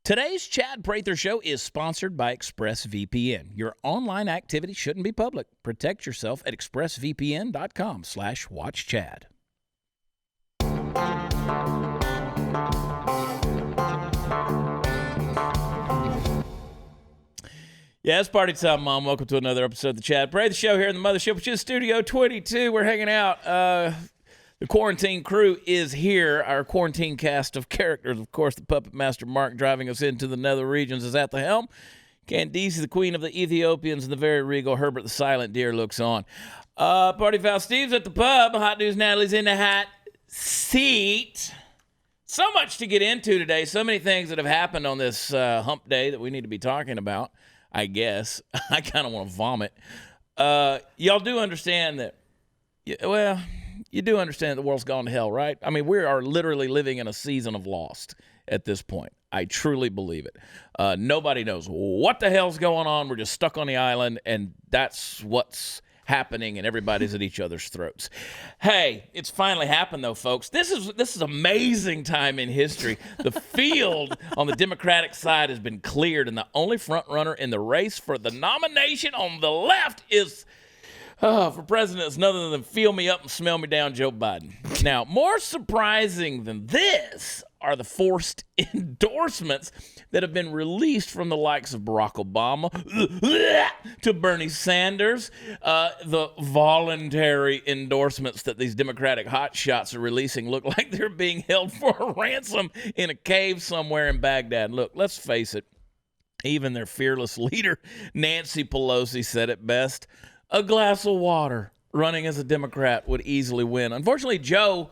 Today's Chad Prather Show is sponsored by ExpressVPN. Your online activity shouldn't be public. Protect yourself at expressvpn.com/watchchad. Yeah, it's party time, Mom. Welcome to another episode of the Chad Prather Show here in the Mothership, which is Studio 22. We're hanging out. The quarantine crew is here. Our quarantine cast of characters. Of course, the puppet master Mark driving us into the nether regions is at the helm. Candice, the queen of the Ethiopians, and the very regal Herbert the silent deer looks on. Party Foul Steve's at the pub. Hot News Natalie's in the hot seat. So much to get into today. So many things that have happened on this hump day that we need to be talking about, I guess. I kind of want to vomit. Y'all do understand that, you do understand the world's gone to hell, right? I mean, we are literally living in a season of Lost at this point. I truly believe it. Nobody knows what the hell's going on. We're just stuck on the island, and that's what's happening, and everybody's at each other's throats. Hey, it's finally happened, though, folks. This is amazing time in history. The field on the Democratic side has been cleared, and the only front runner in the race for the nomination on the left is for president is none other than feel me up and smell me down, Joe Biden. Now, more surprising than this are the forced endorsements that have been released from the likes of Barack Obama to Bernie Sanders, the voluntary endorsements that these Democratic hotshots are releasing look like they're being held for a ransom in a cave somewhere in Baghdad. Look, let's face it, even their fearless leader, Nancy Pelosi, said it best. A glass of water running as a Democrat would easily win. Unfortunately, Joe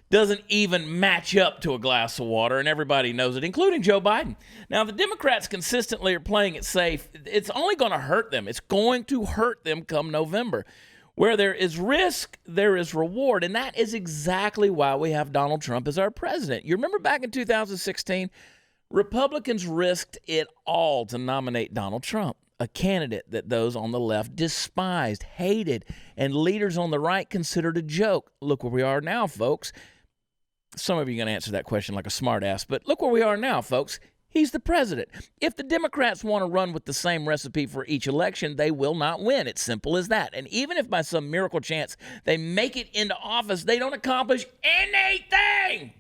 doesn't even match up to a glass of water, and everybody knows it, including Joe Biden. Now, the Democrats consistently are playing it safe. It's only going to hurt them. It's going to hurt them come November. Where there is risk, there is reward, and that is exactly why we have Donald Trump as our president. You remember back in 2016, Republicans risked it all to nominate Donald Trump, a candidate that those on the left despised, hated, and leaders on the right considered a joke. Look where we are now, folks. Some of you are going to answer that question like a smartass, but look where we are now, folks. He's the president. If the Democrats want to run with the same recipe for each election, they will not win. It's simple as that. And even if by some miracle chance they make it into office, they don't accomplish anything.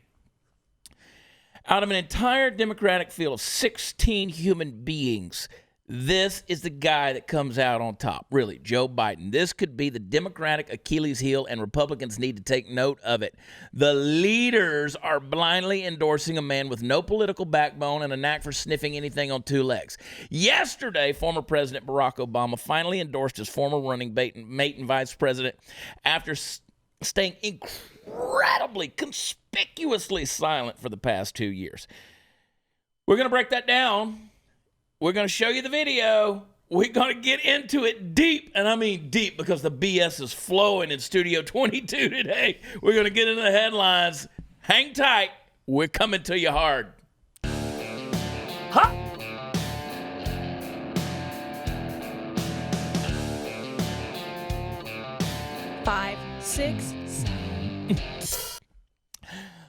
Out of an entire Democratic field of 16 human beings, this is the guy that comes out on top, really, Joe Biden. This could be the Democratic Achilles heel, and Republicans need to take note of it. The leaders are blindly endorsing a man with no political backbone and a knack for sniffing anything on two legs. Yesterday, former President Barack Obama finally endorsed his former running mate and vice president after staying incredibly, conspicuously silent for the past 2 years. We're going to break that down. We're going to show you the video. We're going to get into it deep, and I mean deep because the BS is flowing in Studio 22 today. We're going to get into the headlines. Hang tight. We're coming to you hard. Huh? Five, six, seven.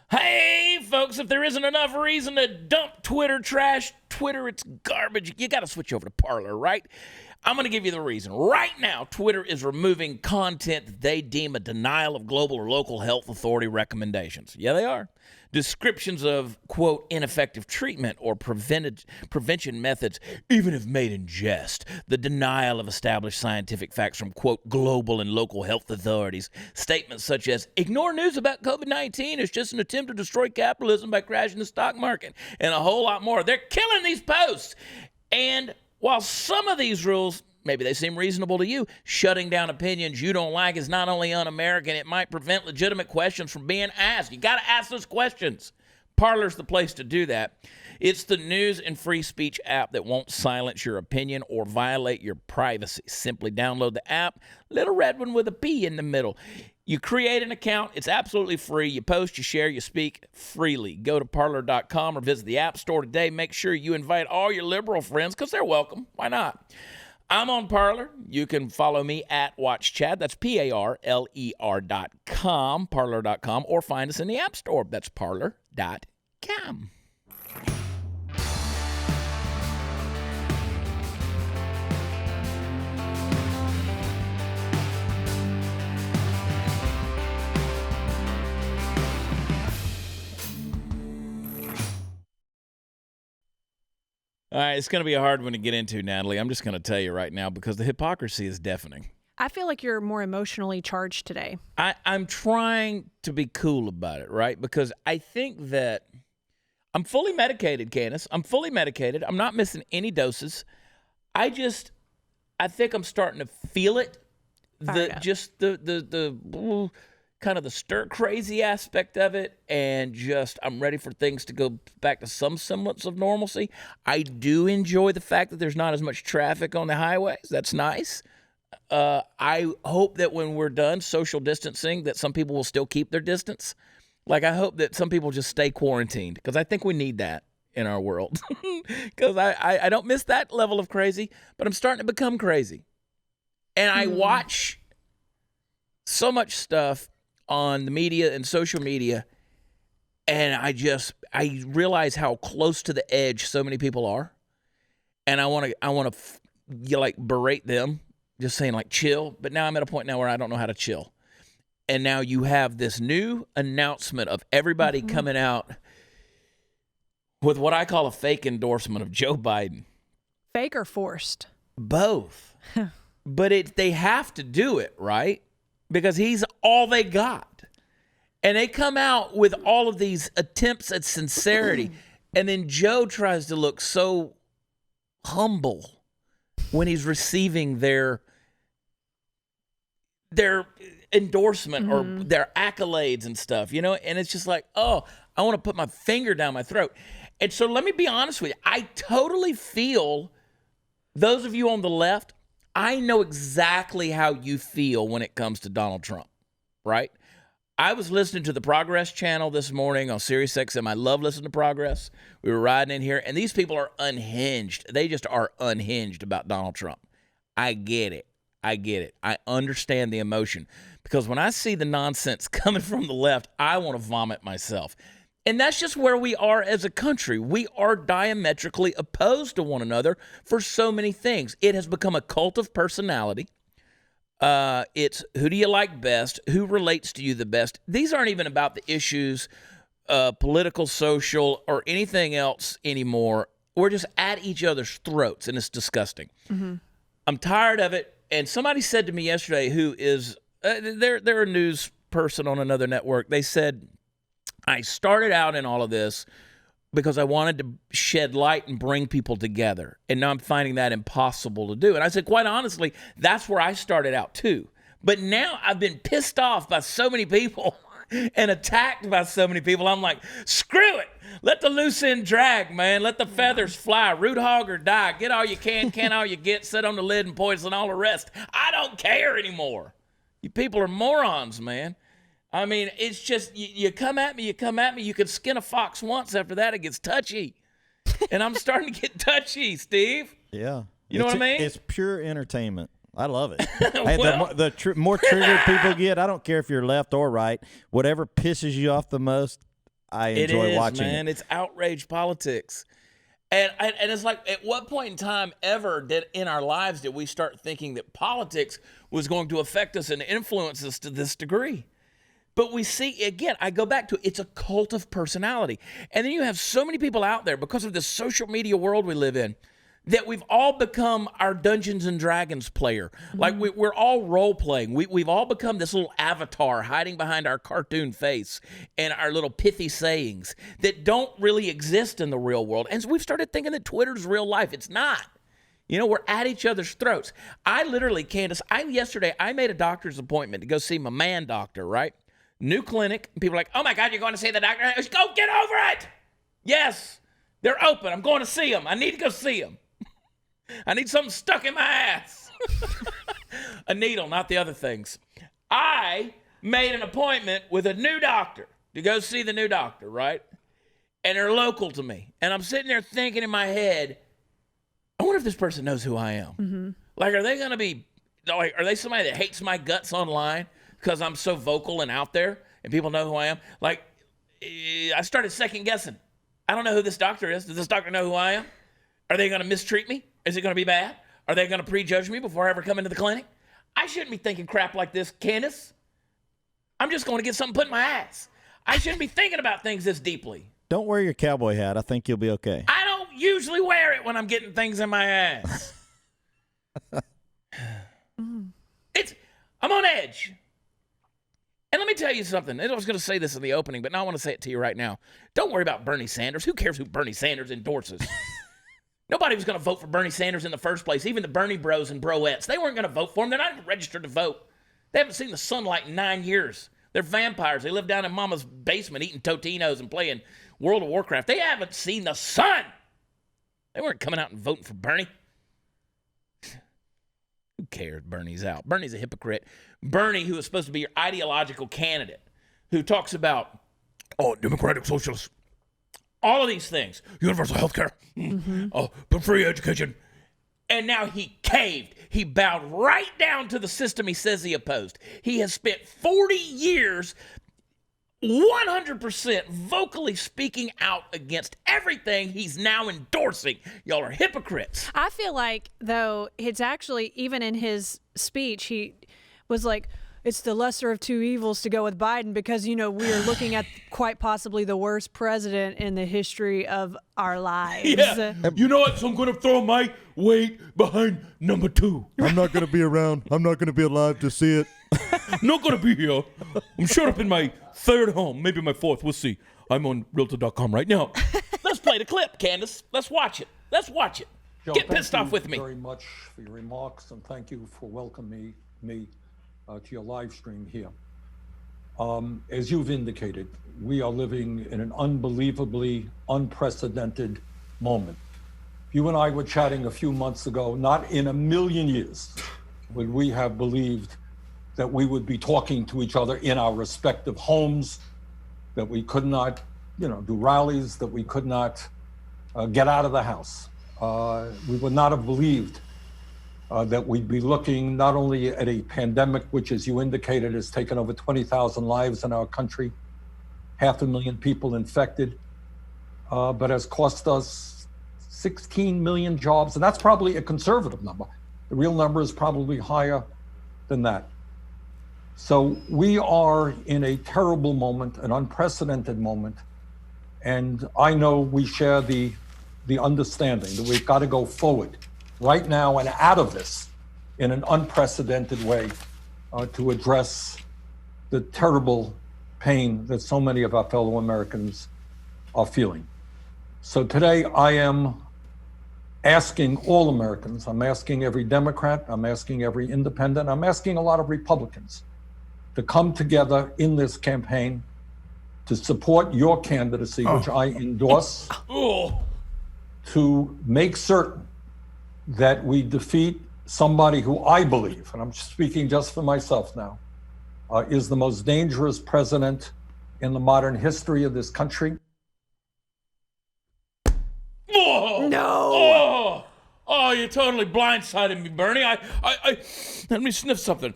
Hey, folks, if there isn't enough reason to dump Twitter trash, Twitter, it's garbage. You got to switch over to Parler, right? I'm going to give you the reason. Right now, Twitter is removing content that they deem a denial of global or local health authority recommendations. Yeah, they are. Descriptions of, quote, ineffective treatment or prevention methods, even if made in jest. The denial of established scientific facts from, quote, global and local health authorities. Statements such as, ignore news about COVID-19. It's just an attempt to destroy capitalism by crashing the stock market. And a whole lot more. They're killing these posts. And while some of these rules, maybe they seem reasonable to you, shutting down opinions you don't like is not only un-American, it might prevent legitimate questions from being asked. You got to ask those questions. Parler's the place to do that. It's the news and free speech app that won't silence your opinion or violate your privacy. Simply download the app, little red one with a P in the middle. You create an account. It's absolutely free. You post, you share, you speak freely. Go to parler.com or visit the App Store today. Make sure you invite all your liberal friends because they're welcome. Why not? I'm on Parler. You can follow me at WatchChad. That's Parler.com, Parler.com, or find us in the App Store. That's Parler.com. All right, it's going to be a hard one to get into, Natalie. I'm just going to tell you right now because the hypocrisy is deafening. I feel like you're more emotionally charged today. I'm trying to be cool about it, right? Because I think that I'm fully medicated, Candace. I'm fully medicated. I'm not missing any doses. I think I'm starting to feel it. The kind of the stir crazy aspect of it, and just I'm ready for things to go back to some semblance of normalcy. I do enjoy the fact that there's not as much traffic on the highways. That's nice. I hope that when we're done social distancing, that some people will still keep their distance. Like, I hope that some people just stay quarantined, because I think we need that in our world. Because I don't miss that level of crazy, but I'm starting to become crazy. And I watch so much stuff on the media and social media, and I realize how close to the edge so many people are, and I want to like berate them, just saying like chill. But now I'm at a point now where I don't know how to chill, and now you have this new announcement of everybody coming out with what I call a fake endorsement of Joe Biden. Fake or forced? Both. But they have to do it, right? Because he's all they got. And they come out with all of these attempts at sincerity. And then Joe tries to look so humble when he's receiving their endorsement or their accolades and stuff, you know? And it's just like, oh, I want to put my finger down my throat. And so let me be honest with you. I totally feel those of you on the left, I know exactly how you feel when it comes to Donald Trump, right? I was listening to the Progress channel this morning on Sirius XM. I love listening to Progress. We were riding in here, and these people are unhinged. They just are unhinged about Donald Trump. I get it. I understand the emotion, because when I see the nonsense coming from the left, I want to vomit myself. And that's just where we are as a country. We are diametrically opposed to one another for so many things. It has become a cult of personality. It's who do you like best? Who relates to you the best? These aren't even about the issues, political, social, or anything else anymore. We're just at each other's throats, and it's disgusting. I'm tired of it. And somebody said to me yesterday, who is, they're a news person on another network. They said, I started out in all of this because I wanted to shed light and bring people together. And now I'm finding that impossible to do. And I said, quite honestly, that's where I started out too. But now I've been pissed off by so many people and attacked by so many people. I'm like, screw it. Let the loose end drag, man. Let the feathers fly. Root hog or die. Get all you can all you get. Sit on the lid and poison all the rest. I don't care anymore. You people are morons, man. I mean, it's just, you come at me. You can skin a fox once. After that, it gets touchy. And I'm starting to get touchy, Steve. Yeah. You know what I mean? It's pure entertainment. I love it. Hey, the more triggered people get, I don't care if you're left or right, whatever pisses you off the most, I enjoy watching man. it. It's outrage politics. And it's like, at what point in time ever in our lives did we start thinking that politics was going to affect us and influence us to this degree? But we see, again, I go back to it's a cult of personality. And then you have so many people out there, because of the social media world we live in, that we've all become our Dungeons and Dragons player. Like we're all role playing. We've all become this little avatar hiding behind our cartoon face and our little pithy sayings that don't really exist in the real world. And so we've started thinking that Twitter's real life. It's not. You know, we're at each other's throats. I literally, Candace, yesterday I made a doctor's appointment to go see my man doctor, right? New clinic. And people are like, oh my God, you're going to see the doctor? I go, get over it. Yes, they're open. I'm going to see them. I need to go see them. I need something stuck in my ass. A needle, not the other things. I made an appointment with a new doctor to go see the new doctor, right? And they're local to me. And I'm sitting there thinking in my head, I wonder if this person knows who I am. Like, are they going to be, like, are they somebody that hates my guts online because I'm so vocal and out there and people know who I am? Like, I started second guessing. I don't know who this doctor is. Does this doctor know who I am? Are they going to mistreat me? Is it going to be bad? Are they going to prejudge me before I ever come into the clinic? I shouldn't be thinking crap like this, Candace. I'm just going to get something put in my ass. I shouldn't be thinking about things this deeply. Don't wear your cowboy hat. I think you'll be okay. usually wear it when I'm getting things in my ass. I'm on edge. And let me tell you something. I was going to say this in the opening, but now I want to say it to you right now. Don't worry about Bernie Sanders. Who cares who Bernie Sanders endorses? Nobody was going to vote for Bernie Sanders in the first place. Even the Bernie bros and broettes, they weren't going to vote for him. They're not even registered to vote. They haven't seen the sunlight in 9 years. They're vampires. They live down in mama's basement eating Totinos and playing World of Warcraft. They haven't seen the sun. They weren't coming out and voting for Bernie. Who cares? Bernie's out. Bernie's a hypocrite. Bernie, who is supposed to be your ideological candidate, who talks about, democratic socialists, all of these things, universal health care, but free education. And now he caved. He bowed right down to the system he says he opposed. He has spent 40 years 100% vocally speaking out against everything he's now endorsing. Y'all are hypocrites. I feel like, though, it's actually, even in his speech, he was like, it's the lesser of two evils to go with Biden because, we are looking at quite possibly the worst president in the history of our lives. Yeah. You know what? So I'm going to throw my weight behind number 2. I'm not going to be around. I'm not going to be alive to see it. Not going to be here. I'm shut up in my 3rd home, maybe my 4th. We'll see. I'm on Realtor.com right now. Let's play the clip, Candace. Let's watch it. Joe, Get pissed off with me. Thank you very much for your remarks, and thank you for welcoming me to your live stream here. As you've indicated, we are living in an unbelievably unprecedented moment. You and I were chatting a few months ago. Not in a million years would we have believed that we would be talking to each other in our respective homes, that we could not, do rallies, that we could not get out of the house. We would not have believed that we'd be looking not only at a pandemic, which, as you indicated, has taken over 20,000 lives in our country, 500,000 people infected, but has cost us 16 million jobs. And that's probably a conservative number. The real number is probably higher than that. So we are in a terrible moment, an unprecedented moment. And I know we share the understanding that we've got to go forward right now and out of this in an unprecedented way to address the terrible pain that so many of our fellow Americans are feeling. So today I am asking all Americans, I'm asking every Democrat, I'm asking every independent, I'm asking a lot of Republicans to come together in this campaign to support your candidacy, which I endorse, to make certain that we defeat somebody who I believe, and I'm speaking just for myself now, is the most dangerous president in the modern history of this country. No. Oh, you totally blindsided me, Bernie. I let me sniff something.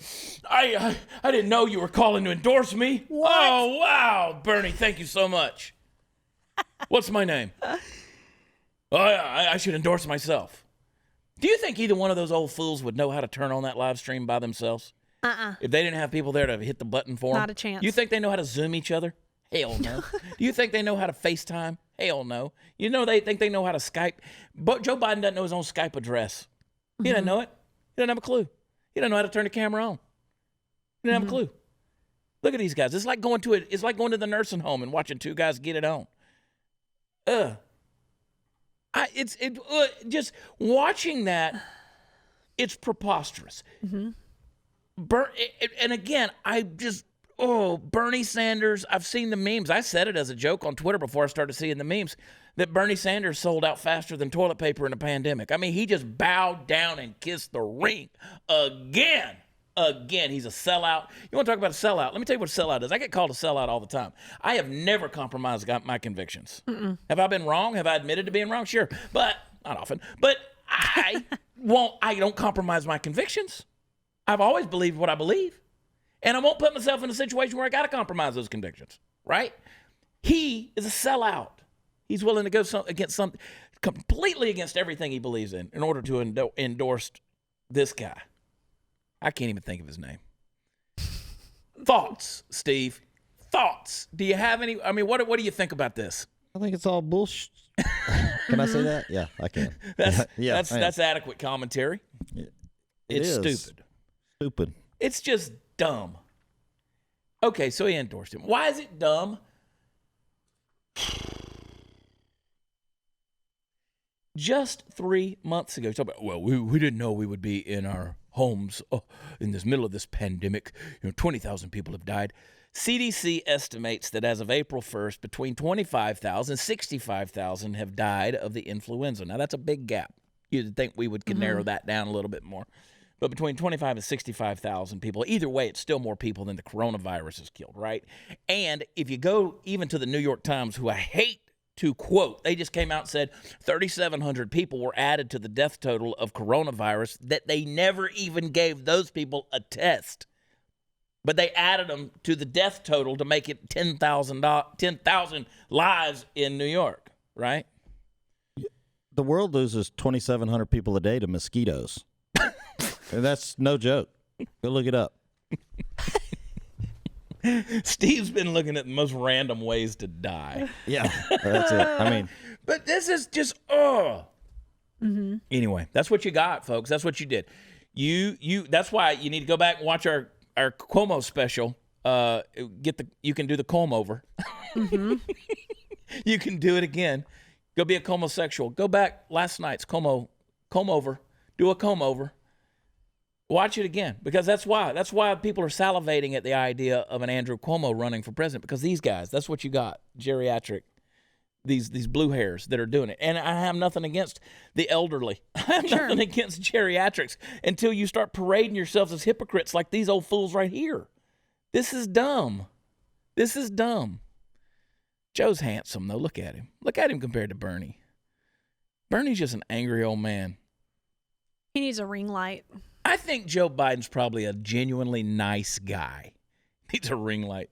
I didn't know you were calling to endorse me. What? Oh, wow, Bernie, thank you so much. What's my name? I should endorse myself. Do you think either one of those old fools would know how to turn on that live stream by themselves? If they didn't have people there to hit the button for them? Not a chance. You think they know how to Zoom each other? Hell no. Do you think they know how to FaceTime? Hell no. They think they know how to Skype. But Joe Biden doesn't know his own Skype address. He doesn't know it. He doesn't have a clue. He doesn't know how to turn the camera on. He doesn't have a clue. Look at these guys. It's like going to the nursing home and watching two guys get it on. Just watching that, it's preposterous. And again, Bernie Sanders, I've seen the memes. I said it as a joke on Twitter before I started seeing the memes, that Bernie Sanders sold out faster than toilet paper in a pandemic. I mean, he just bowed down and kissed the ring again. He's a sellout. You want to talk about a sellout? Let me tell you what a sellout is. I get called a sellout all the time. I have never compromised my convictions. Have I been wrong? Have I admitted to being wrong? Sure, but not often. But I don't compromise my convictions. I've always believed what I believe. And I won't put myself in a situation where I got to compromise those convictions, right? He is a sellout. He's willing to go against something completely against everything he believes in order to endorse this guy. I can't even think of his name. Thoughts, Steve? Thoughts? Do you have any? I mean, what do you think about this? I think it's all bullshit. Can I say that? Yeah, I can. That's adequate commentary. It's stupid. Stupid. It's just dumb. Okay, so he endorsed him. Why is it dumb? Just 3 months ago, talking about, well, we didn't know we would be in our homes in this middle of this pandemic. 20,000 people have died. CDC estimates that as of April 1st, between 25,000 and 65,000 have died of the influenza. Now, that's a big gap. You'd think we could narrow that down a little bit more. But between 25 and 65,000 people, either way, it's still more people than the coronavirus has killed, right? And if you go even to the New York Times, who I hate to quote, they just came out and said 3,700 people were added to the death total of coronavirus that they never even gave those people a test. But they added them to the death total to make it 10,000 lives in New York, right? The world loses 2,700 people a day to mosquitoes. And that's no joke. Go look it up. Steve's been looking at the most random ways to die. Yeah, that's it. I mean, but this is just Anyway, that's what you got, folks. That's what you did. You. That's why you need to go back and watch our Cuomo special. You can do the comb over. You can do it again. Go be a homosexual. Go back last night's comb over. Do a comb over. Watch it again, because that's why people are salivating at the idea of an Andrew Cuomo running for president, because these guys, that's what you got, geriatric, these blue hairs that are doing it. And I have nothing against the elderly. I have nothing against geriatrics until you start parading yourselves as hypocrites like these old fools right here. This is dumb. This is dumb. Joe's handsome, though. Look at him. Look at him compared to Bernie. Bernie's just an angry old man. He needs a ring light. I think Joe Biden's probably a genuinely nice guy. Needs a ring light.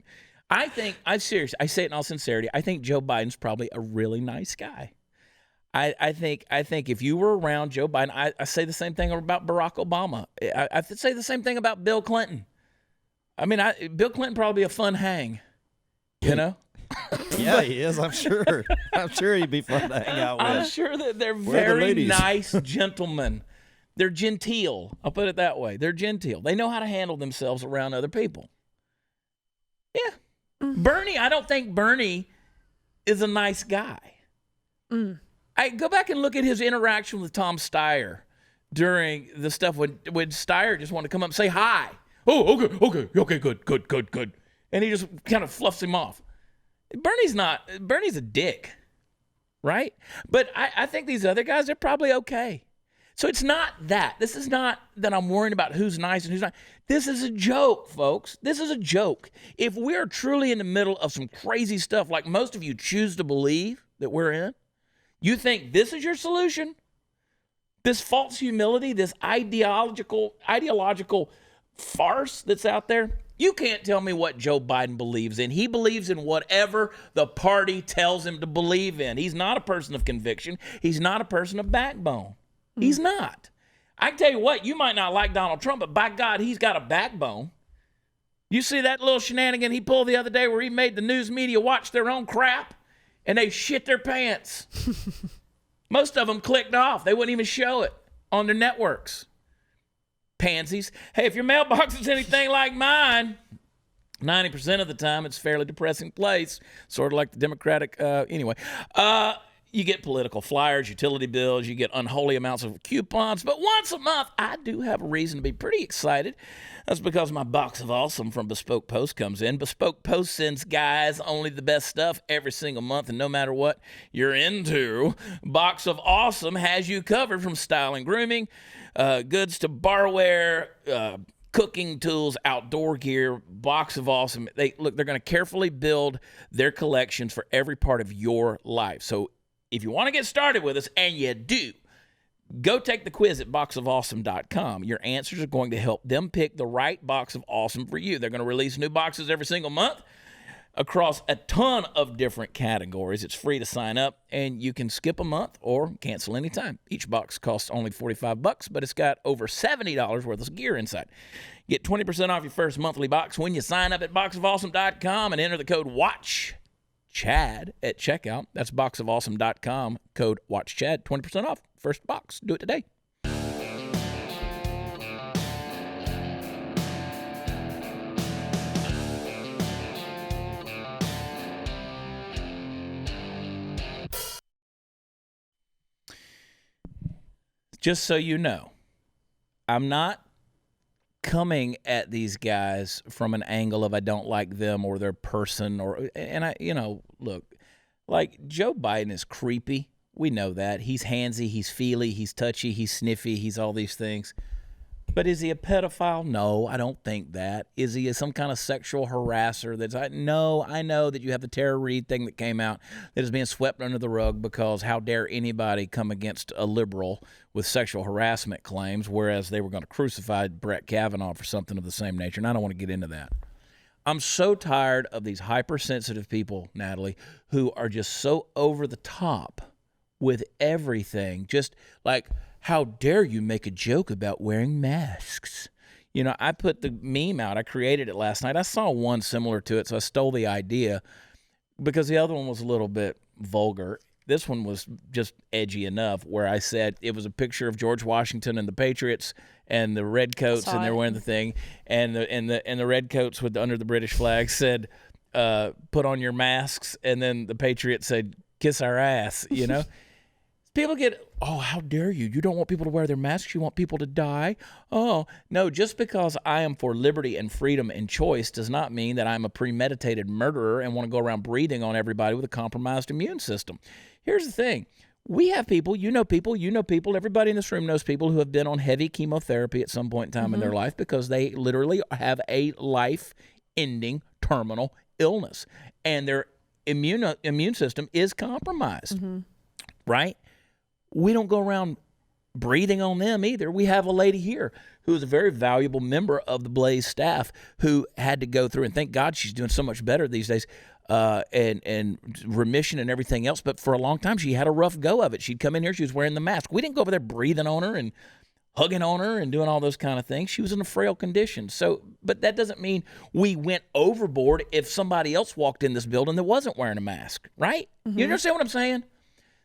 I'm serious. I say it in all sincerity. I think Joe Biden's probably a really nice guy. I think if you were around Joe Biden, I say the same thing about Barack Obama. I say the same thing about Bill Clinton. I mean, Bill Clinton probably a fun hang, you know? Yeah, he is, I'm sure. I'm sure he'd be fun to hang out with. I'm sure that they're very nice gentlemen. They're genteel. I'll put it that way. They're genteel. They know how to handle themselves around other people. Yeah. Bernie, I don't think Bernie is a nice guy. I go back and look at his interaction with Tom Steyer during the stuff when Steyer just wanted to come up and say hi. Oh, okay, good. And he just kind of fluffs him off. Bernie's a dick, right? But I think these other guys, they're probably okay. So it's not that. This is not that I'm worrying about who's nice and who's not. This is a joke, folks. This is a joke. If we're truly in the middle of some crazy stuff like most of you choose to believe that we're in, you think this is your solution? This false humility, this ideological farce that's out there? You can't tell me what Joe Biden believes in. He believes in whatever the party tells him to believe in. He's not a person of conviction. He's not a person of backbone. He's not. I can tell you what, you might not like Donald Trump, but by God, he's got a backbone. You see that little shenanigan he pulled the other day where he made the news media watch their own crap and they shit their pants. Most of them clicked off. They wouldn't even show it on their networks. Pansies. Hey, if your mailbox is anything like mine, 90% of the time it's a fairly depressing place, sort of like the Democratic, anyway. You get political flyers, utility bills, you get unholy amounts of coupons. But once a month, I do have a reason to be pretty excited. That's because my box of awesome from Bespoke Post comes in. Bespoke Post sends guys only the best stuff every single month, and no matter what you're into, Box of Awesome has you covered from style and grooming, goods to barware, cooking tools, outdoor gear. Box of Awesome. They're going to carefully build their collections for every part of your life. So if you want to get started with us, and you do, go take the quiz at boxofawesome.com. Your answers are going to help them pick the right box of awesome for you. They're going to release new boxes every single month across a ton of different categories. It's free to sign up, and you can skip a month or cancel anytime. Each box costs only $45, but it's got over $70 worth of gear inside. Get 20% off your first monthly box when you sign up at boxofawesome.com and enter the code WATCH. Chad at checkout. That's boxofawesome.com. Code WatchChad, 20% off. First box. Do it today. Just so you know, I'm not coming at these guys from an angle of I don't like them or their person look, like Joe Biden is creepy. We know that. He's handsy, he's feely, he's touchy, he's sniffy, he's all these things. But is he a pedophile? No, I don't think that. Is he some kind of sexual harasser? No, I know that you have the Tara Reade thing that came out that is being swept under the rug because how dare anybody come against a liberal with sexual harassment claims, whereas they were going to crucify Brett Kavanaugh for something of the same nature. And I don't want to get into that. I'm so tired of these hypersensitive people, Natalie, who are just so over the top with everything. Just like, how dare you make a joke about wearing masks? You know, I put the meme out. I created it last night. I saw one similar to it, so I stole the idea because the other one was a little bit vulgar. This one was just edgy enough where I said it was a picture of George Washington and the Patriots and the red coats, and they're wearing the thing, and the red coats with under the British flag said, "Put on your masks," and then the Patriots said, "Kiss our ass," you know? People get, oh, how dare you? You don't want people to wear their masks. You want people to die? Oh, no, just because I am for liberty and freedom and choice does not mean that I'm a premeditated murderer and want to go around breathing on everybody with a compromised immune system. Here's the thing. We have people, everybody in this room knows people who have been on heavy chemotherapy at some point in time in their life because they literally have a life-ending terminal illness, and their immune system is compromised, right? We don't go around breathing on them either. We have a lady here who is a very valuable member of the Blaze staff who had to go through, and thank God she's doing so much better these days, and remission and everything else. But for a long time, she had a rough go of it. She'd come in here, she was wearing the mask. We didn't go over there breathing on her and hugging on her and doing all those kind of things. She was in a frail condition. So, but that doesn't mean we went overboard if somebody else walked in this building that wasn't wearing a mask, right? You understand what I'm saying?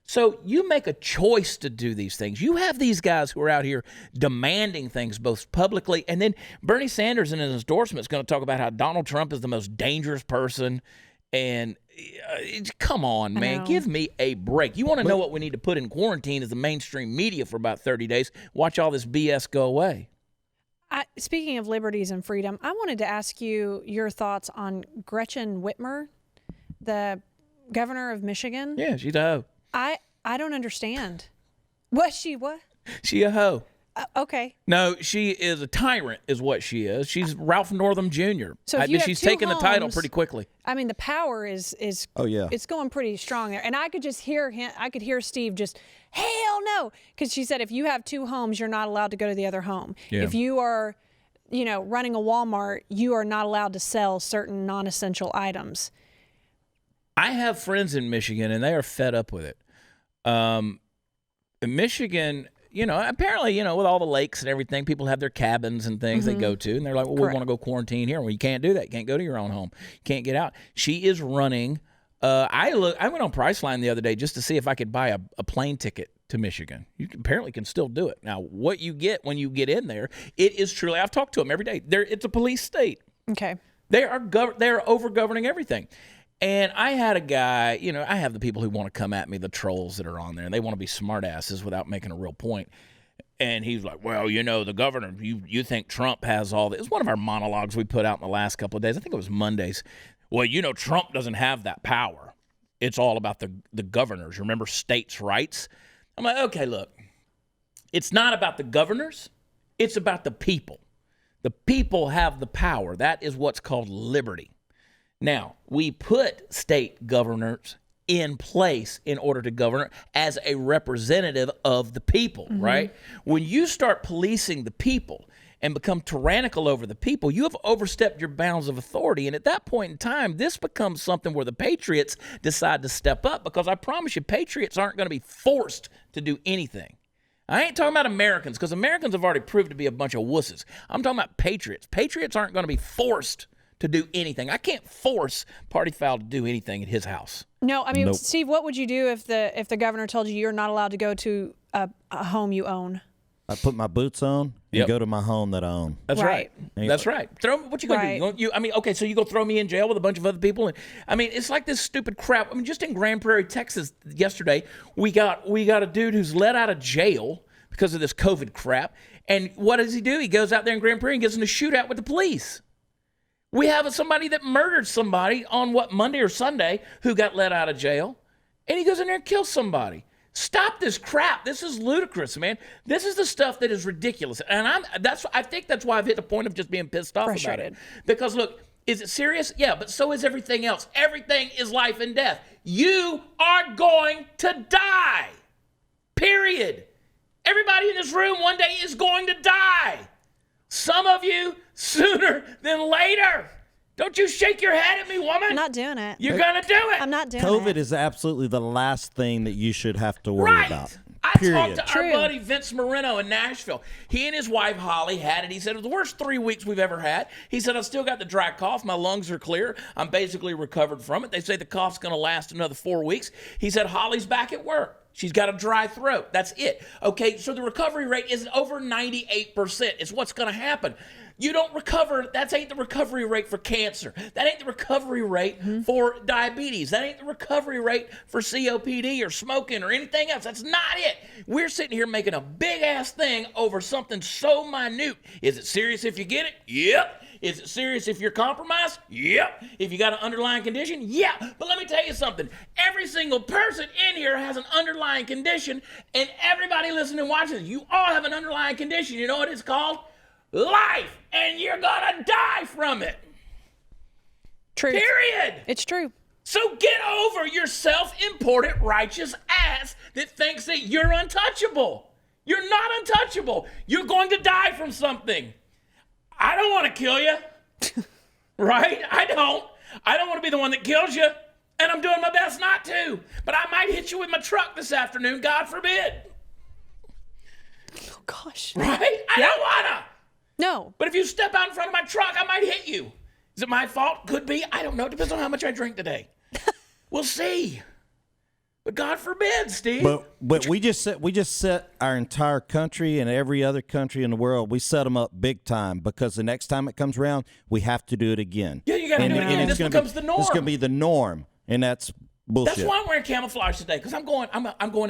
So you make a choice to do these things. You have these guys who are out here demanding things both publicly, and then Bernie Sanders in his endorsement is going to talk about how Donald Trump is the most dangerous person. And come on, man, give me a break. You want to know what we need to put in quarantine as the mainstream media for about 30 days. Watch all this BS go away. Speaking of liberties and freedom, I wanted to ask you your thoughts on Gretchen Whitmer, the governor of Michigan. Yeah, she's a hoe. I don't understand. What? She a hoe. Okay. No, she is a tyrant is what she is. She's Ralph Northam Jr. So she's taken the title pretty quickly. I mean, the power is oh yeah, it's going pretty strong there. And I could just hear him. I could hear Steve just, hell no, because she said if you have two homes, you're not allowed to go to the other home. Yeah. If you are, running a Walmart, you are not allowed to sell certain non-essential items. I have friends in Michigan, and they are fed up with it. In Michigan, apparently, with all the lakes and everything, people have their cabins and things they go to, and they're like, well, we want to go quarantine here. Well, you can't do that. You can't go to your own home. You can't get out. She is running. I went on Priceline the other day just to see if I could buy a plane ticket to Michigan. You apparently can still do it. Now, what you get when you get in there, it is truly, I've talked to them every day. It's a police state. Okay. They are over-governing everything. And I had a guy, I have the people who want to come at me, the trolls that are on there, and they want to be smartasses without making a real point. And he's like, well, the governor, you think Trump has all this. It's one of our monologues we put out in the last couple of days. I think it was Mondays. Well, Trump doesn't have that power. It's all about the governors. Remember states' rights? I'm like, okay, look, it's not about the governors. It's about the people. The people have the power. That is what's called liberty. Now, we put state governors in place in order to govern as a representative of the people, right? When you start policing the people and become tyrannical over the people, you have overstepped your bounds of authority. And at that point in time, this becomes something where the patriots decide to step up, because I promise you, patriots aren't going to be forced to do anything. I ain't talking about Americans, because Americans have already proved to be a bunch of wusses. I'm talking about patriots. Patriots aren't going to be forced to do anything. I can't force Party Foul to do anything at his house. No, I mean, Nope. Steve, what would you do if the governor told you you're not allowed to go to a home you own? I put my boots on and go to my home that I own. That's right. Right. That's right. What you gonna do? Okay, so you go throw me in jail with a bunch of other people, and I mean, it's like this stupid crap. I mean, just in Grand Prairie, Texas, yesterday, we got a dude who's let out of jail because of this COVID crap, and what does he do? He goes out there in Grand Prairie and gets in a shootout with the police. We have somebody that murdered somebody on Monday or Sunday who got let out of jail, and he goes in there and kills somebody. Stop this crap. This is ludicrous, man. This is the stuff that is ridiculous. And I think that's why I've hit the point of just being pissed off about it. Because look, is it serious? Yeah, but so is everything else. Everything is life and death. You are going to die. Period. Everybody in this room one day is going to die. Some of you sooner than later. Don't you shake your head at me, woman. I'm not doing it. You're going to do it. I'm not doing it. COVID is absolutely the last thing that you should have to worry about. I Period. talked to our buddy Vince Moreno in Nashville. He and his wife Holly had it. He said it was the worst 3 weeks we've ever had. He said, I've still got the dry cough. My lungs are clear. I'm basically recovered from it. They say the cough's going to last another 4 weeks. He said, Holly's back at work. She's got a dry throat. That's it. Okay, so the recovery rate is over 98%. It's what's going to happen. You don't recover. That ain't the recovery rate for cancer. That ain't the recovery rate for diabetes. That ain't the recovery rate for COPD or smoking or anything else. That's not it. We're sitting here making a big-ass thing over something so minute. Is it serious if you get it? Yep. Is it serious if you're compromised? Yep. If you got an underlying condition? Yeah. But let me tell you something. Every single person in here has an underlying condition, and everybody listening and watching, you all have an underlying condition. You know what it's called? Life, and you're gonna die from it. True. Period. It's true. So get over your self-important righteous ass that thinks that you're untouchable. You're not untouchable. You're going to die from something. I don't want to kill you, right? I don't want to be the one that kills you, and I'm doing my best not to. But I might hit you with my truck this afternoon, God forbid. Oh, gosh. Right? I don't wanna. No. But if you step out in front of my truck, I might hit you. Is it my fault? Could be. I don't know. It depends on how much I drink today. We'll see. But God forbid, Steve. But we just set our entire country and every other country in the world. We set them up big time because the next time it comes around, we have to do it again. Yeah, you got to do it again. This becomes the norm. This is going to be the norm, and that's bullshit. That's why I'm wearing camouflage today, because I'm going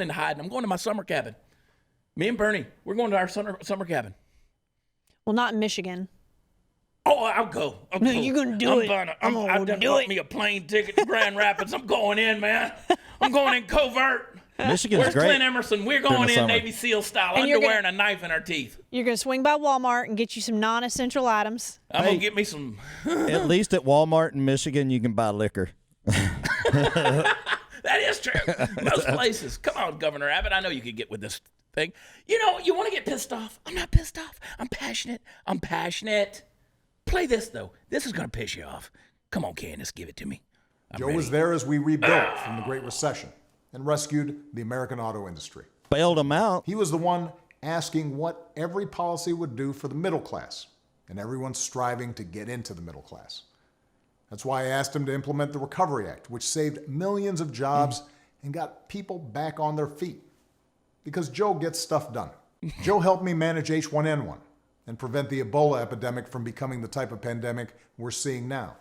into hiding. I'm going to my summer cabin. Me and Bernie, we're going to our summer cabin. Well, not in Michigan. Oh, I'll go. No, you're going to do it. I've done bought me a plane ticket to Grand Rapids. I'm going in, man. I'm going in covert. Michigan's Where's great. Clint Emerson? We're going in summer. Navy SEAL style. And Underwear and a knife in our teeth. You're going to swing by Walmart and get you some non-essential items. I'm going to get me some. At least at Walmart in Michigan, you can buy liquor. That is true. Most places. Come on, Governor Abbott. I know you could get with this thing. You know, you want to get pissed off. I'm not pissed off. I'm passionate. Play this, though. This is going to piss you off. Come on, Candace, give it to me. Joe was there as we rebuilt from the Great Recession and rescued the American auto industry. Bailed them out. He was the one asking what every policy would do for the middle class, and everyone's striving to get into the middle class. That's why I asked him to implement the Recovery Act, which saved millions of jobs and got people back on their feet. Because Joe gets stuff done. Joe helped me manage H1N1 and prevent the Ebola epidemic from becoming the type of pandemic we're seeing now.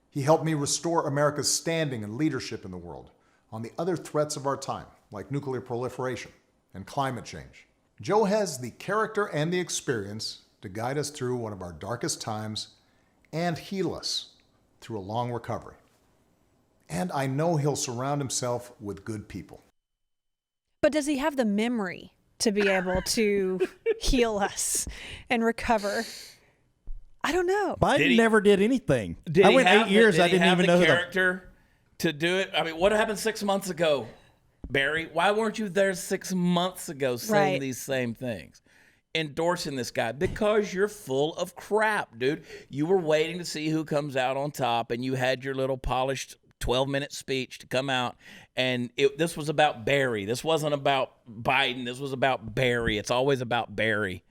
He helped me restore America's standing and leadership in the world on the other threats of our time, like nuclear proliferation and climate change. Joe has the character and the experience to guide us through one of our darkest times and heal us through a long recovery. And I know he'll surround himself with good people. But does he have the memory to be able to heal us and recover? I don't know. Biden never did anything. I went 8 years. I didn't even know the character to do it. I mean, what happened 6 months ago, Barry? Why weren't you there 6 months ago saying these same things? Endorsing this guy because you're full of crap, dude. You were waiting to see who comes out on top, and you had your little polished 12-minute speech to come out, and this was about Barry. This wasn't about Biden. This was about Barry. It's always about Barry.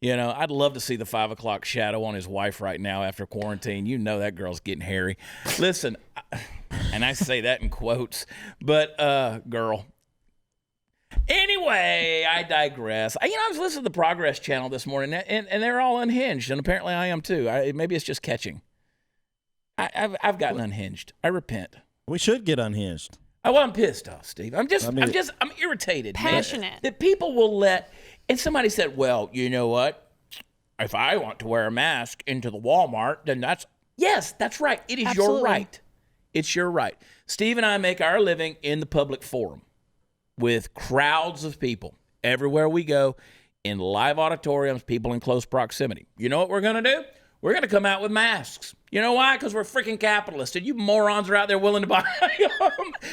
You know, I'd love to see the 5 o'clock shadow on his wife right now after quarantine. You know that girl's getting hairy. Listen, and I say that in quotes, but girl. Anyway, I digress. I was listening to the Progress Channel this morning, and they're all unhinged, and apparently I am too. Maybe it's just catching. I've gotten unhinged. I repent. We should get unhinged. Well, I'm pissed off, Steve. I'm irritated. Passionate. Man, that people will let. And somebody said, "Well, you know what? If I want to wear a mask into the Walmart, then that's right. It is Absolutely. your right. It's your right." Steve and I make our living in the public forum with crowds of people everywhere we go, in live auditoriums, people in close proximity. You know what we're going to do? We're going to come out with masks. You know why? Because we're freaking capitalists, and you morons are out there willing to buy them.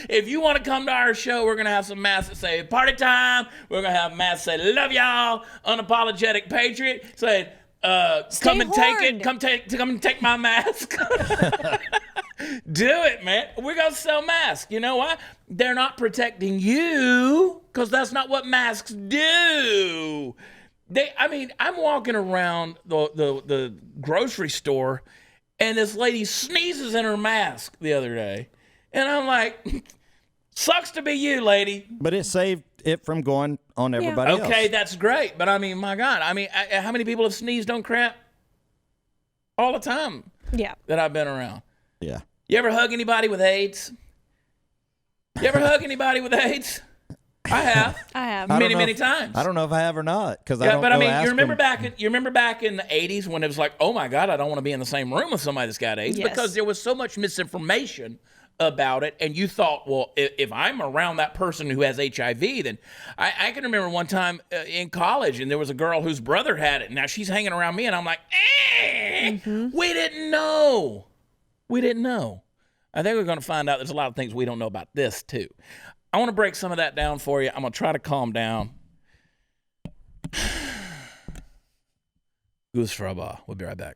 If you want to come to our show, we're going to have some masks that say party time. We're going to have masks that say love y'all, unapologetic patriot. Say, come and take it. Come and take my mask. Do it, man. We're going to sell masks. You know why? They're not protecting you, because that's not what masks do. I'm walking around the grocery store, and this lady sneezes in her mask the other day. And I'm like, sucks to be you, lady. But it saved it from going on everybody else. Okay, that's great. But my God. How many people have sneezed on crap? All the time. Yeah. That I've been around. Yeah. You ever hug anybody with AIDS? You ever hug anybody with AIDS? I have. Many times. I don't know if I have or not, because you remember back in the 80s when it was like, oh my God, I don't want to be in the same room with somebody that's got AIDS, because there was so much misinformation about it, and you thought, well, if I'm around that person who has HIV, then I can remember one time in college, and there was a girl whose brother had it. Now she's hanging around me, and I'm like, we didn't know. I think we're going to find out there's a lot of things we don't know about this too. I want to break some of that down for you. I'm going to try to calm down. Goose Fraba. We'll be right back.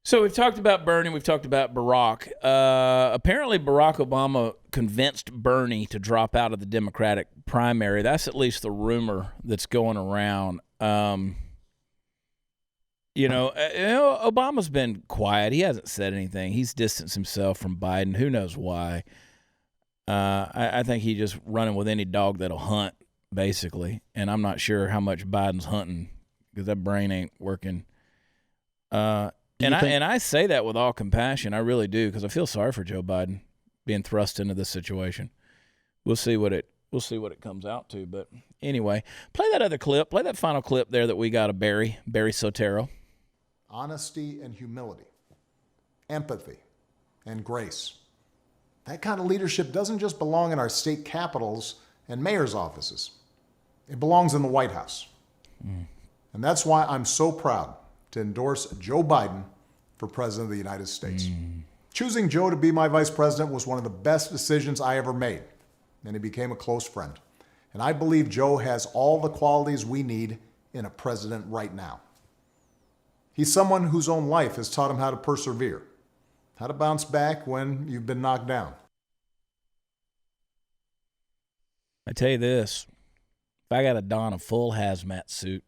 So we've talked about Bernie, we've talked about Barack. Apparently Barack Obama convinced Bernie to drop out of the Democratic primary. That's at least the rumor that's going around. Obama's been quiet. He hasn't said anything. He's distanced himself from Biden. Who knows why? I think he's just running with any dog that'll hunt, basically. And I'm not sure how much Biden's hunting, because that brain ain't working. And I say that with all compassion. I really do, because I feel sorry for Joe Biden being thrust into this situation. We'll see what it comes out to. But anyway, play that other clip. Play that final clip there that we got of Barry Soetoro. Honesty and humility, empathy and grace. That kind of leadership doesn't just belong in our state capitals and mayor's offices. It belongs in the White House. And that's why I'm so proud to endorse Joe Biden for President of the United States. Choosing Joe to be my vice president was one of the best decisions I ever made, and he became a close friend. And I believe Joe has all the qualities we need in a president right now. He's someone whose own life has taught him how to persevere, how to bounce back when you've been knocked down. I tell you this, if I got to don a full hazmat suit,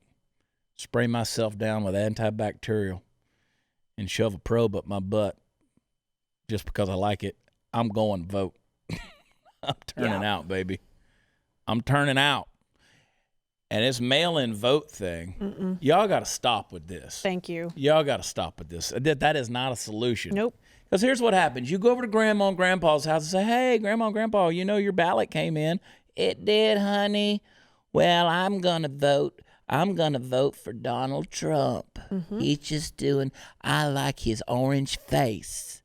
spray myself down with antibacterial, and shove a probe up my butt just because I like it, I'm going to vote. I'm turning out, baby. I'm turning out. And this mail-in vote thing, y'all got to stop with this. Thank you. Y'all got to stop with this. That is not a solution. Nope. Because here's what happens. You go over to Grandma and Grandpa's house and say, hey, Grandma and Grandpa, you know your ballot came in. It did, honey. Well, I'm going to vote. I'm going to vote for Donald Trump. He's just doing, I like his orange face.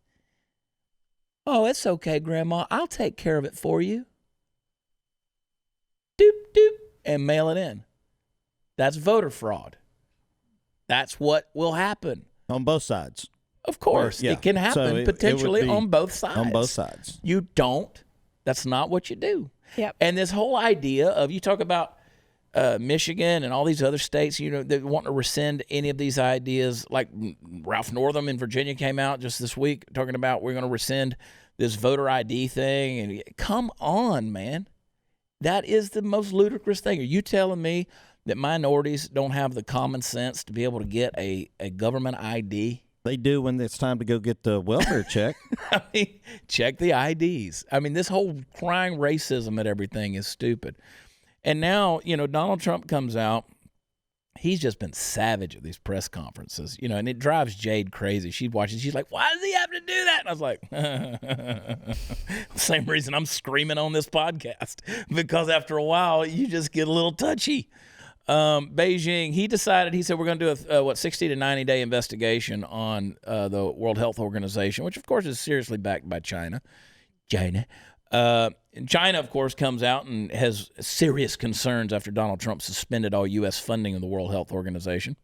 Oh, it's okay, Grandma. I'll take care of it for you. Doop, doop, and mail it in. That's voter fraud. That's what will happen. On both sides. Of course. Yeah. It can happen potentially on both sides. On both sides. You don't. That's not what you do. Yep. And this whole idea of, you talk about Michigan and all these other states, they want to rescind any of these ideas. Like Ralph Northam in Virginia came out just this week talking about we're going to rescind this voter ID thing. And come on, man. That is the most ludicrous thing. Are you telling me that minorities don't have the common sense to be able to get a government ID? They do when it's time to go get the welfare check. I mean, check the IDs. I mean, this whole crying racism at everything is stupid. And now, Donald Trump comes out. He's just been savage at these press conferences, and it drives Jade crazy. She watches. She's like, why does he have to do that? And I was like, same reason I'm screaming on this podcast, because after a while, you just get a little touchy. Beijing, he said, we're going to do a 60 to 90 day investigation on the World Health Organization, which, of course, is seriously backed by China. China, of course, comes out and has serious concerns after Donald Trump suspended all U.S. funding of the World Health Organization.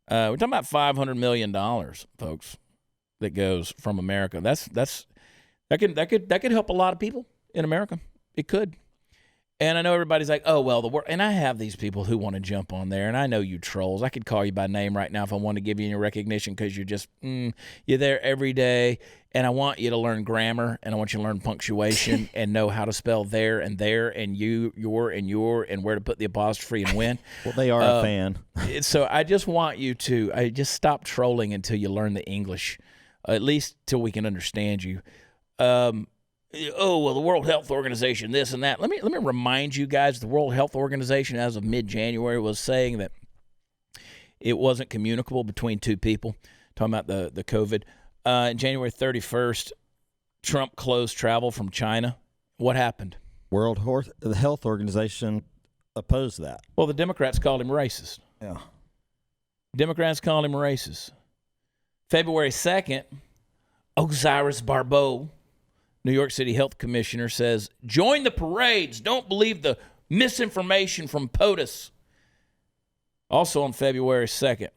We're talking about $500 million, folks, that goes from America. That could help a lot of people in America. It could. And I know everybody's like, oh, well, the world. And I have these people who want to jump on there. And I know you trolls. I could call you by name right now if I wanted to give you any recognition, because you're just, you're there every day. And I want you to learn grammar, and I want you to learn punctuation and know how to spell there and you, your, and where to put the apostrophe and when. Well, they are a fan. So I just want you to just stop trolling until you learn the English, at least till we can understand you. Oh, well, the World Health Organization, this and that. Let me remind you guys, the World Health Organization, as of mid-January, was saying that it wasn't communicable between two people, talking about the COVID. January 31st, Trump closed travel from China. What happened? World Health Organization opposed that. Well, the Democrats called him racist. Yeah. Democrats called him racist. February 2nd, Osiris Barbeau, New York City Health Commissioner, says, join the parades. Don't believe the misinformation from POTUS. Also on February 2nd,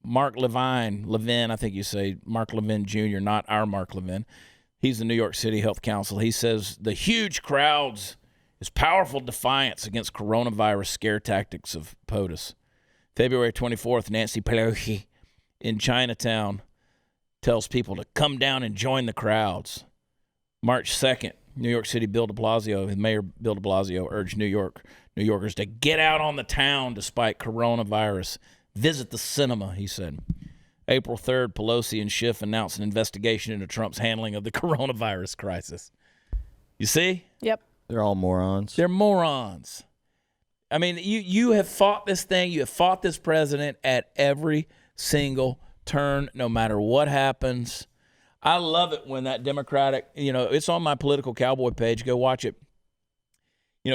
Mark Levin, I think you say Mark Levin Jr., not our Mark Levin. He's the New York City Health Council. He says the huge crowds is powerful defiance against coronavirus scare tactics of POTUS. February 24th, Nancy Pelosi in Chinatown tells people to come down and join the crowds. March 2nd, New York City Mayor Bill de Blasio urged New Yorkers to get out on the town despite coronavirus. Visit the cinema, he said. April 3rd, Pelosi and Schiff announced an investigation into Trump's handling of the coronavirus crisis. You see? Yep. They're all morons. They're morons. I mean, you have fought this thing. You have fought this president at every single turn, no matter what happens. I love it when that Democratic, it's on my Political Cowboy page. Go watch it.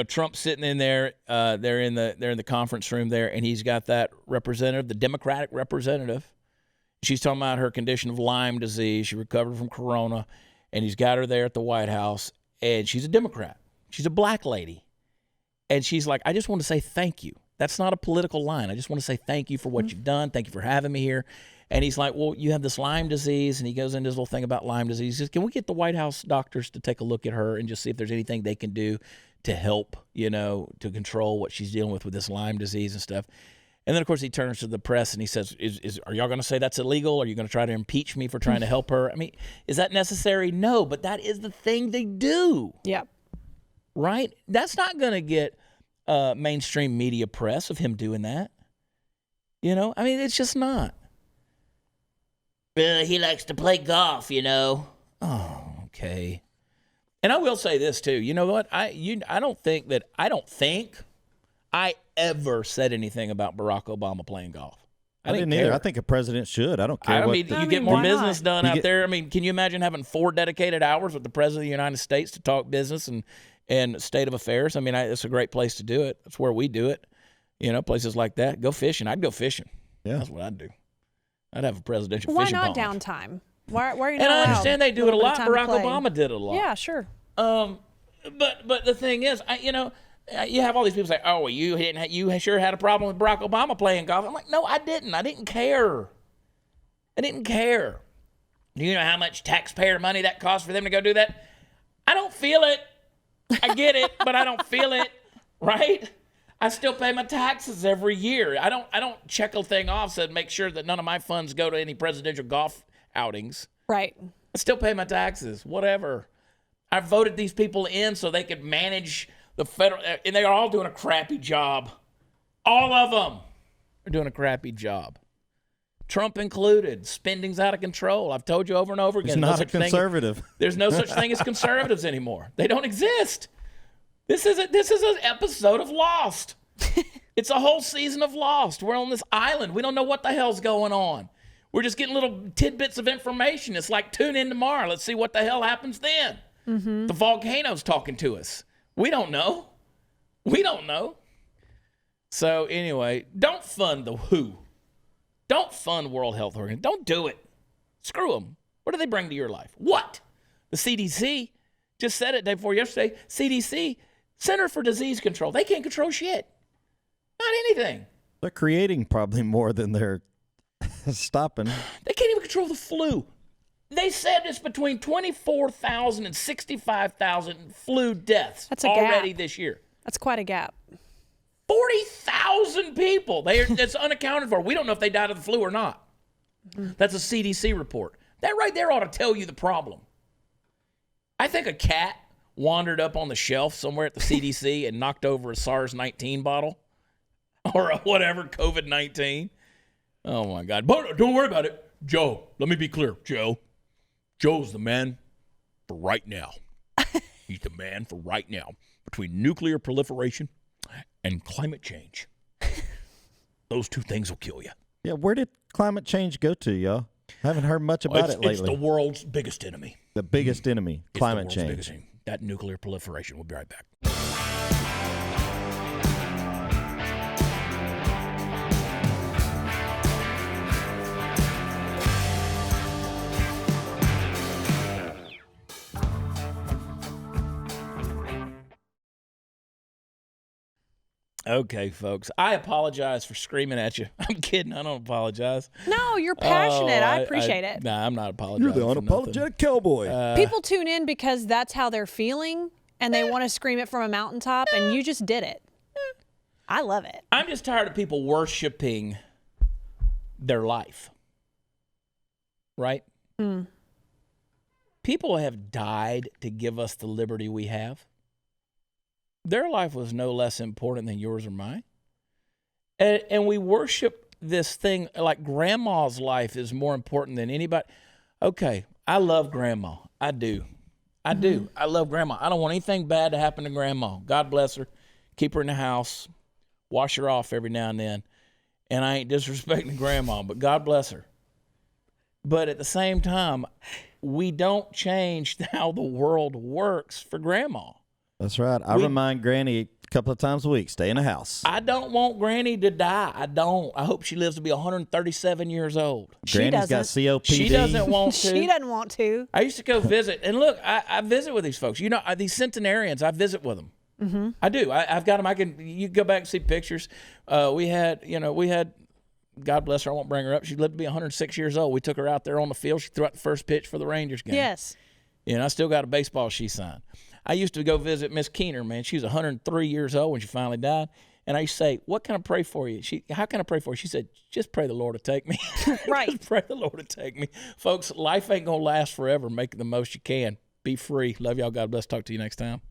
Trump's sitting in there. They're in the conference room there, and he's got that representative, the Democratic representative. She's talking about her condition of Lyme disease. She recovered from corona, and he's got her there at the White House, and she's a Democrat. She's a black lady, and she's like, I just want to say thank you. That's not a political line. I just want to say thank you for what you've done. Thank you for having me here. And he's like, well, you have this Lyme disease, and he goes into his little thing about Lyme disease. He says, can we get the White House doctors to take a look at her and just see if there's anything they can do to help, to control what she's dealing with this Lyme disease and stuff. And then, of course, he turns to the press and he says, are y'all going to say that's illegal? Are you going to try to impeach me for trying to help her? I mean, is that necessary? No, but that is the thing they do. Yep. Right? That's not going to get mainstream media press of him doing that. I mean, it's just not. He likes to play golf, Oh, okay. And I will say this too. You know what? I don't think I ever said anything about Barack Obama playing golf. I didn't either. I think a president should. I don't care. You get more business done out there. I mean, can you imagine having 4 dedicated hours with the president of the United States to talk business and state of affairs? I mean, it's a great place to do it. That's where we do it. Places like that. Go fishing. I'd go fishing. Yeah, that's what I'd do. I'd have a presidential Why fishing not pond. downtime? Why are you not And I allowed understand they do it a lot. Barack play? Obama did it a lot. Yeah, sure. But the thing is, you have all these people say, "Oh, well, you sure had a problem with Barack Obama playing golf." I'm like, no, I didn't. I didn't care. Do you know how much taxpayer money that costs for them to go do that? I don't feel it. I get it, but I don't feel it. Right? I still pay my taxes every year. I don't check a thing off so make sure that none of my funds go to any presidential golf outings. Right. I still pay my taxes, whatever. I voted these people in so they could manage the federal, and they are all doing a crappy job. All of them are doing a crappy job. Trump included. Spending's out of control. I've told you over and over again. He's not a conservative. There's no such thing as conservatives anymore. They don't exist. This is an episode of Lost. It's a whole season of Lost. We're on this island. We don't know what the hell's going on. We're just getting little tidbits of information. It's like, tune in tomorrow. Let's see what the hell happens then. Mm-hmm. The volcano's talking to us. We don't know. We don't know. So anyway, don't fund the WHO. Don't fund World Health Organization. Don't do it. Screw them. What do they bring to your life? What? The CDC just said it day before yesterday. CDC, Center for Disease Control. They can't control shit. Not anything. They're creating probably more than they're stopping. They can't even control the flu. They said it's between 24,000 and 65,000 flu deaths already this year. That's quite a gap. 40,000 people. That's unaccounted for. We don't know if they died of the flu or not. That's a CDC report. That right there ought to tell you the problem. I think a cat wandered up on the shelf somewhere at the CDC and knocked over a SARS-19 bottle or a whatever, COVID-19. Oh, my God. But don't worry about it. Joe, let me be clear. Joe's the man for right now. He's the man for right now. Between nuclear proliferation and climate change. Those two things will kill you. Yeah, where did climate change go to, y'all? I haven't heard much about it lately. It's the world's biggest enemy. The biggest enemy, climate change. Biggest enemy. That nuclear proliferation. We'll be right back. Okay, folks. I apologize for screaming at you. I'm kidding. I don't apologize. No, you're passionate. I appreciate it. Nah, I'm not apologizing. You're the unapologetic cowboy. People tune in because that's how they're feeling, and they want to scream it from a mountaintop, and you just did it. I love it. I'm just tired of people worshiping their life. Right? Mm. People have died to give us the liberty we have. Their life was no less important than yours or mine. And we worship this thing like grandma's life is more important than anybody. Okay, I love grandma. I do. I love grandma. I don't want anything bad to happen to grandma. God bless her. Keep her in the house. Wash her off every now and then. And I ain't disrespecting grandma, but God bless her. But at the same time, we don't change how the world works for grandma. That's right. I remind Granny a couple of times a week, stay in the house. I don't want Granny to die. I don't. I hope she lives to be 137 years old. Granny's got COPD. She doesn't want to. She doesn't want to. I used to go visit. And look, I visit with these folks. You know, these centenarians, I visit with them. Mm-hmm. I do. I've got them. You can go back and see pictures. We had, God bless her, I won't bring her up. She lived to be 106 years old. We took her out there on the field. She threw out the first pitch for the Rangers game. Yes. I still got a baseball she signed. I used to go visit Miss Keener, man. She was 103 years old when she finally died. And I used to say, what can I pray for you? How can I pray for you? She said, just pray the Lord to take me. Right. Just pray the Lord to take me. Folks, life ain't going to last forever. Make it the most you can. Be free. Love y'all. God bless. Talk to you next time.